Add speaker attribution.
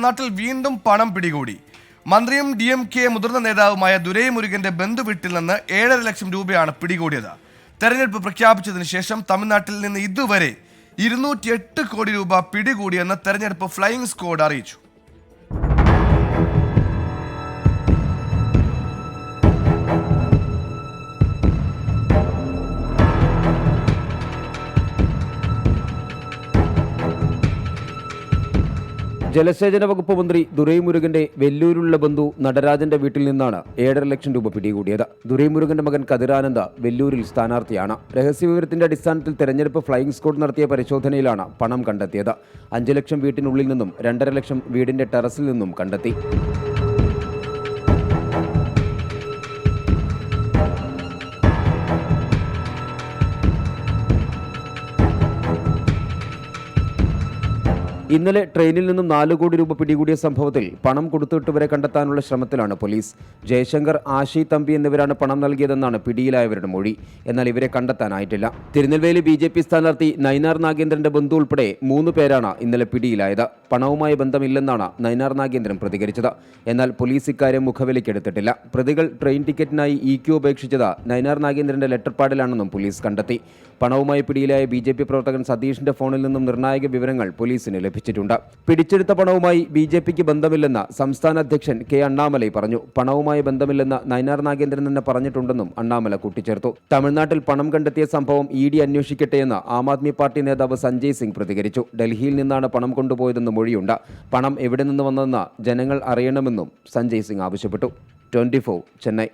Speaker 1: തമിഴ്നാട്ടിൽ വീണ്ടും പണം പിടികൂടി. മന്ത്രിയും DMK മുതിർന്ന നേതാവുമായ ദുരൈമുരുകന്റെ ബന്ധുവീട്ടിൽ നിന്ന് 7.5 ലക്ഷം രൂപയാണ് പിടികൂടിയത്. തെരഞ്ഞെടുപ്പ് പ്രഖ്യാപിച്ചതിന് ശേഷം തമിഴ്നാട്ടിൽ നിന്ന് ഇതുവരെ 208 കോടി രൂപ പിടികൂടിയെന്ന് തെരഞ്ഞെടുപ്പ് ഫ്ലൈയിംഗ് സ്ക്വാഡ് അറിയിച്ചു.
Speaker 2: ജലസേചന വകുപ്പ് മന്ത്രി ദുരൈമുരുകന്റെ വെല്ലൂരിലുള്ള ബന്ധു നടരാജന്റെ വീട്ടിൽ നിന്നാണ് 7.5 ലക്ഷം രൂപ പിടികൂടിയത്. ദുരൈമുരുകന്റെ മകൻ കതിരാനന്ദ വെല്ലൂരിൽ സ്ഥാനാർത്ഥിയാണ്. രഹസ്യവിവരത്തിന്റെ അടിസ്ഥാനത്തിൽ തെരഞ്ഞെടുപ്പ് ഫ്ലൈയിംഗ് സ്ക്വാഡ് നടത്തിയ പരിശോധനയിലാണ് പണം കണ്ടെത്തിയത്. 5 ലക്ഷം വീട്ടിനുള്ളിൽ നിന്നും 2.5 ലക്ഷം വീടിന്റെ ടെറസിൽ നിന്നും കണ്ടെത്തി. ഇന്നലെ ട്രെയിനിൽ നിന്നും 4 കോടി രൂപ പിടികൂടിയ സംഭവത്തിൽ പണം കൊടുത്തുവിട്ടവരെ കണ്ടെത്താനുള്ള ശ്രമത്തിലാണ് പോലീസ്. ജയശങ്കർ, ആശി തമ്പി എന്നിവരാണ് പണം നൽകിയതെന്നാണ് പിടിയിലായവരുടെ മൊഴി. എന്നാൽ ഇവരെ കണ്ടെത്താനായിട്ടില്ല. തിരുനെൽവേലി BJP സ്ഥാനാർത്ഥി നൈനാർ നാഗേന്ദ്രന്റെ ബന്ധു ഉൾപ്പെടെ 3 പേരാണ് ഇന്നലെ പിടിയിലായത്. പണവുമായി ബന്ധമില്ലെന്നാണ് നൈനാർ നാഗേന്ദ്രൻ പ്രതികരിച്ചത്. എന്നാൽ പോലീസ് ഇക്കാര്യം മുഖവിലയ്ക്കെടുത്തിട്ടില്ല. പ്രതികൾ ട്രെയിൻ ടിക്കറ്റിനായി EQ ഉപേക്ഷിച്ചത് നൈനാർ നാഗേന്ദ്രന്റെ ലെറ്റർപാഡിലാണെന്നും പോലീസ് കണ്ടെത്തി. പണവുമായി പിടിയിലായ BJP പ്രവർത്തകൻ സതീഷിന്റെ ഫോണിൽ നിന്നും നിർണായക വിവരങ്ങൾ പോലീസിന് ലഭിച്ചിട്ടുണ്ട്. പിടിച്ചെടുത്ത പണവുമായി BJPക്ക് ബന്ധമില്ലെന്ന് സംസ്ഥാന അധ്യക്ഷൻ K. അണ്ണാമലൈ പറഞ്ഞു. പണവുമായി ബന്ധമില്ലെന്ന് നൈനാർ നാഗേന്ദ്രൻ തന്നെ പറഞ്ഞിട്ടുണ്ടെന്നും അണ്ണാമല കൂട്ടിച്ചേർത്തു. തമിഴ്നാട്ടിൽ പണം കണ്ടെത്തിയ സംഭവം ED അന്വേഷിക്കട്ടെയെന്ന് ആം ആദ്മി പാർട്ടി നേതാവ് സഞ്ജയ് സിംഗ് പ്രതികരിച്ചു. ഡൽഹിയിൽ നിന്നാണ് പണം കൊണ്ടുപോയതെന്ന് മൊഴിയുണ്ട്. പണം എവിടെ നിന്ന് വന്നതെന്ന് ജനങ്ങൾ അറിയണമെന്നും സഞ്ജയ് സിംഗ് ആവശ്യപ്പെട്ടു. 24 ചെന്നൈ.